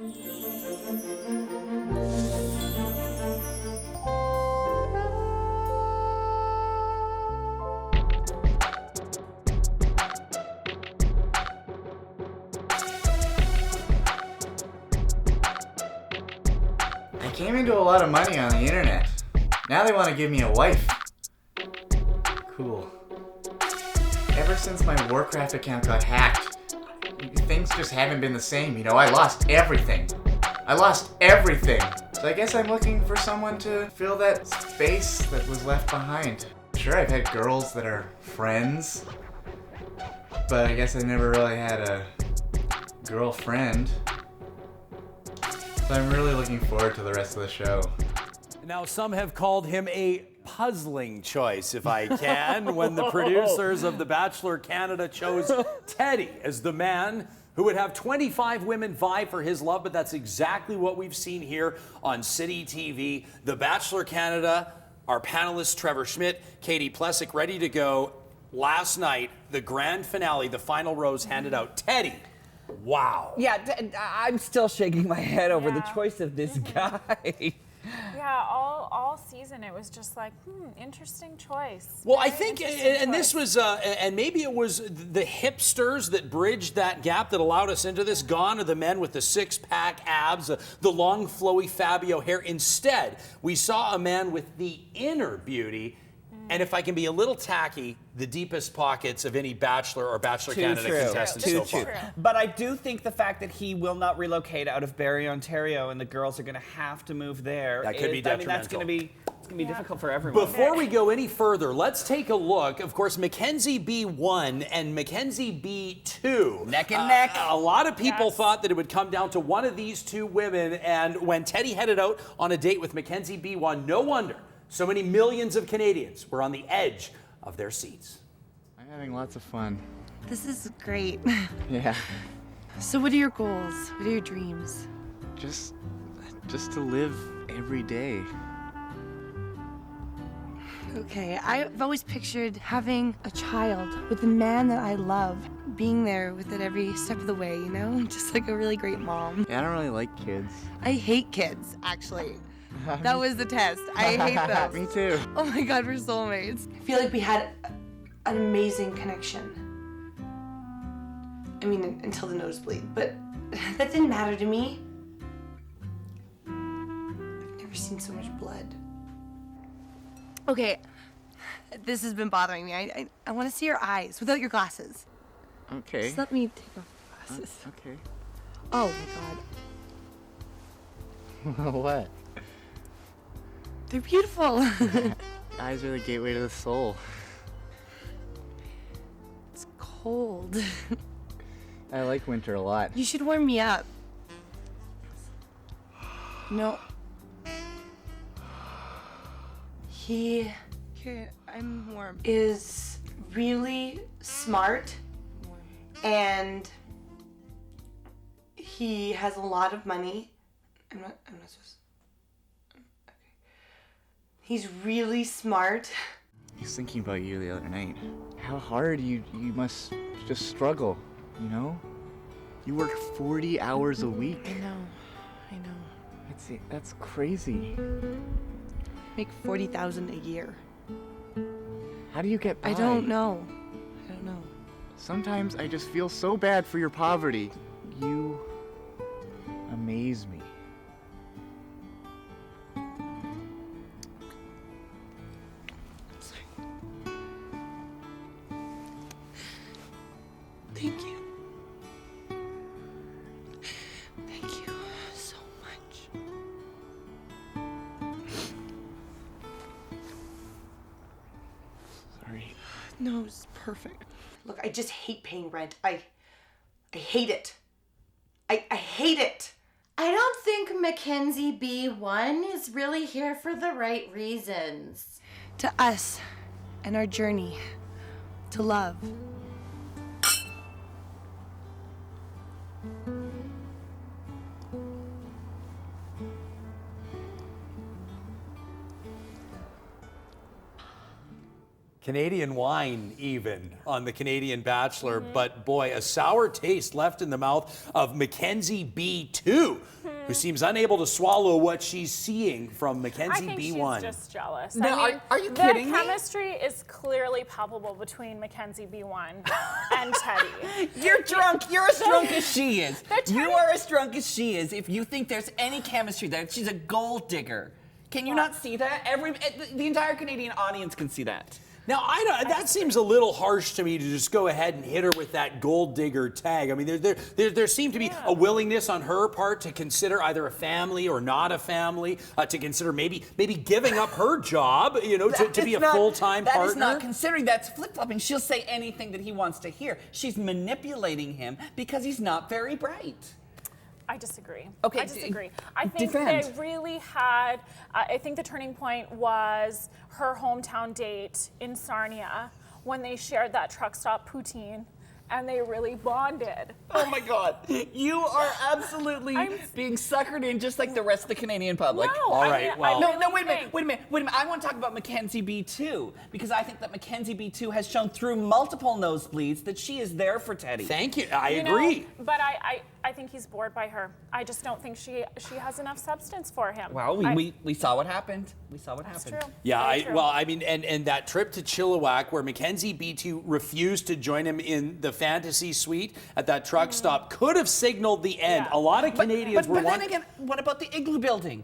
I came into a lot of money on the internet. Now they want to give me a wife. Cool. Ever since my Warcraft account got hacked, things just haven't been the same. You know, I lost everything. So I guess I'm looking for someone to fill that space that was left behind. Sure, I've had girls that are friends, but I guess I never really had a girlfriend. So I'm really looking forward to the rest of the show. Now, some have called him a puzzling choice, if I can, when the producers of The Bachelor Canada chose Teddy as the man who would have 25 women vie for his love, but that's exactly what we've seen here on City TV. The Bachelor Canada, our panelists Trevor Schmidt, Katie Plessick, ready to go. Last night, the grand finale, the final rose handed out. Teddy. Wow. Yeah, I'm still shaking my head over the choice of this guy. Yeah, all season it was just like, interesting choice. Well, I think, and this was, and maybe it was the hipsters that bridged that gap that allowed us into this. Gone are the men with the six-pack abs, the long, flowy Fabio hair. Instead, we saw a man with the inner beauty, and if I can be a little tacky, the deepest pockets of any Bachelor or Bachelor Canada contestant so far. But I do think the fact that he will not relocate out of Barrie, Ontario, and the girls are going to have to move there. That could be detrimental. I mean, that's going to be difficult for everyone. Before we go any further, let's take a look. Of course, Mackenzie B1 and Mackenzie B2. Neck and neck. A lot of people thought that it would come down to one of these two women, and when Teddy headed out on a date with Mackenzie B1, no wonder so many millions of Canadians were on the edge of their seats. I'm having lots of fun. This is great. Yeah. So what are your goals? What are your dreams? Just to live every day. Okay, I've always pictured having a child with the man that I love, being there with it every step of the way, you know? Just like a really great mom. Yeah, I don't really like kids. I hate kids, actually. That was the test. I hate them. Me too. Oh my God, we're soulmates. I feel like we had an amazing connection. I mean, until the nosebleed, but that didn't matter to me. I've never seen so much blood. Okay, this has been bothering me. I want to see your eyes without your glasses. Okay. Just let me take off the glasses. Okay. Oh my God. What? They're beautiful. Eyes are the gateway to the soul. It's cold. I like winter a lot. You should warm me up. No. Here, I'm warm. Is really smart, and he has a lot of money. I'm not supposed to. Okay. He's really smart. I was thinking about you the other night. How hard you must just struggle, you know? You work 40 hours a week. I know. That's crazy. Make $40,000 a year. How do you get by? I don't know. Sometimes I just feel so bad for your poverty. You amaze me. Thank you. Thank you so much. Sorry. No, it's perfect. Look, I just hate paying rent. I hate it. I hate it. I don't think Mackenzie B1 is really here for the right reasons. To us and our journey to love. Canadian wine even on the Canadian Bachelor, but boy, a sour taste left in the mouth of Mackenzie B2. who seems unable to swallow what she's seeing from I Mackenzie think B1. she's just jealous. No, I mean, are you kidding me? The chemistry is clearly palpable between Mackenzie B1 and Teddy. You're drunk. You're as drunk as she is. They're You trying- are as drunk as she is. If you think there's any chemistry there, she's a gold digger. Can you not see that? The entire Canadian audience can see that. Now, that seems a little harsh to me to just go ahead and hit her with that gold digger tag. I mean, there seemed to be a willingness on her part to consider either a family or not a family, to consider maybe giving up her job, you know, to be a full-time partner. That is not considering. That's flip-flopping. She'll say anything that he wants to hear. She's manipulating him because he's not very bright. I disagree. Okay, I disagree. I think defend. they really had, I think the turning point was her hometown date in Sarnia when they shared that truck stop poutine and they really bonded. Oh my God. You are absolutely being suckered in just like the rest of the Canadian public. No, All I right, mean, well- I No, really wait a minute, think- wait a minute. I want to talk about Mackenzie B2 because I think that Mackenzie B2 has shown through multiple nosebleeds that she is there for Teddy. Thank you. I You know, agree. but I think he's bored by her. I just don't think she has enough substance for him. Well, we saw what happened. We saw what That's happened. true. Yeah, Very true. I mean, and that trip to Chilliwack where Mackenzie B2 refused to join him in the fantasy suite at that truck stop could have signaled the end. Yeah. A lot of Canadians But were then again, what about the igloo building?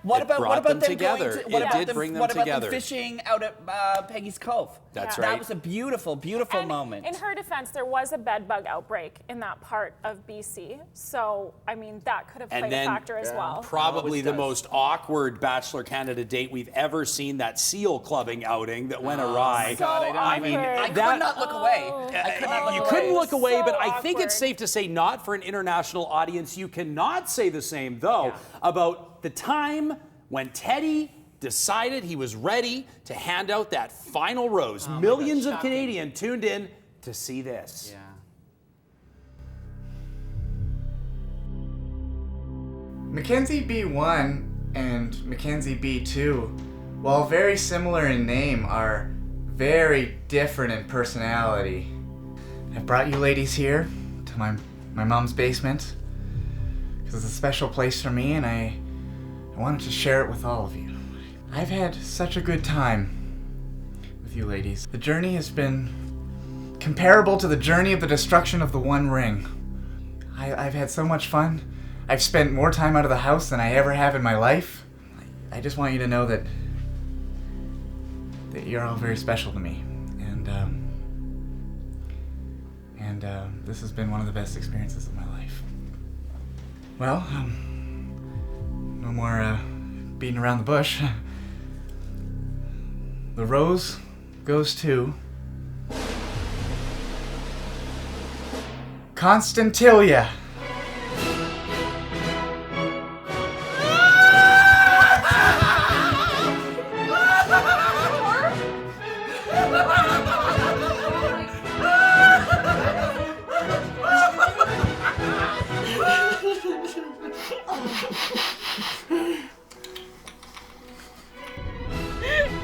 What It about brought them them together. going to, what It about did them, bring them what about together. them fishing out at Peggy's Cove? That's Yeah. right. That was a beautiful, beautiful And moment. in her defense, there was a bed bug outbreak in that part of BC. So, I mean, that could have And played a then factor as well. probably Always the does. most awkward Bachelor Canada date we've ever seen, that seal clubbing outing that went awry. So I mean, I awkward. could not look away. I could not look You away. couldn't look away, So but I think it's awkward. safe to say not for an international audience. You cannot say the same, though, about the time when Teddy decided he was ready to hand out that final rose. Millions of shocking. Canadians tuned in to see this. Yeah. Mackenzie B1 and Mackenzie B2, while very similar in name, are very different in personality. I've brought you ladies here to my mom's basement because it's a special place for me and I wanted to share it with all of you. I've had such a good time with you ladies. The journey has been comparable to the journey of the destruction of the One Ring. I've had so much fun. I've spent more time out of the house than I ever have in my life. I just want you to know that you're all very special to me. And this has been one of the best experiences of my life. Well, no more beating around the bush. The rose goes to Constantilia.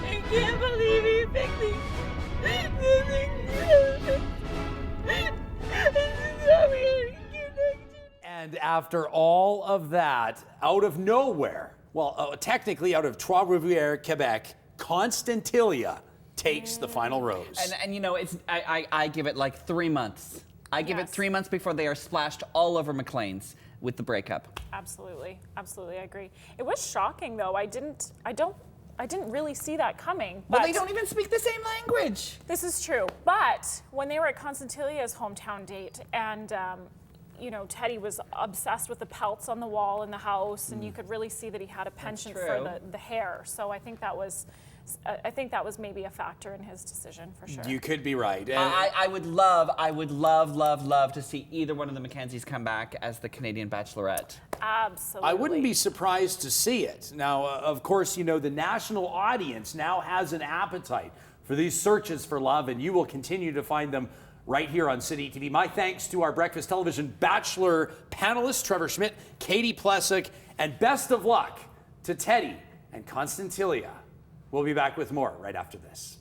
I can't believe he picked me. And after all of that, out of nowhere, well, technically out of Trois-Rivières, Quebec, Constantilia takes the final rose. And you know, it's I give it like 3 months. I give it Yes. 3 months before they are splashed all over McLean's with the breakup. Absolutely, I agree. It was shocking though. I didn't really see that coming. Well, but they don't even speak the same language. This is true. But when they were at Constantilia's hometown date and you know, Teddy was obsessed with the pelts on the wall in the house, and you could really see that he had a penchant for true. the hair. So I think that was maybe a factor in his decision for sure. You could be right. And I would love to see either one of the Mackenzies come back as the Canadian Bachelorette. Absolutely. I wouldn't be surprised to see it. Now, of course, you know, the national audience now has an appetite for these searches for love, and you will continue to find them right here on City TV. My thanks to our Breakfast Television Bachelor panelists, Trevor Schmidt, Katie Plessick, and best of luck to Teddy and Constantilia. We'll be back with more right after this.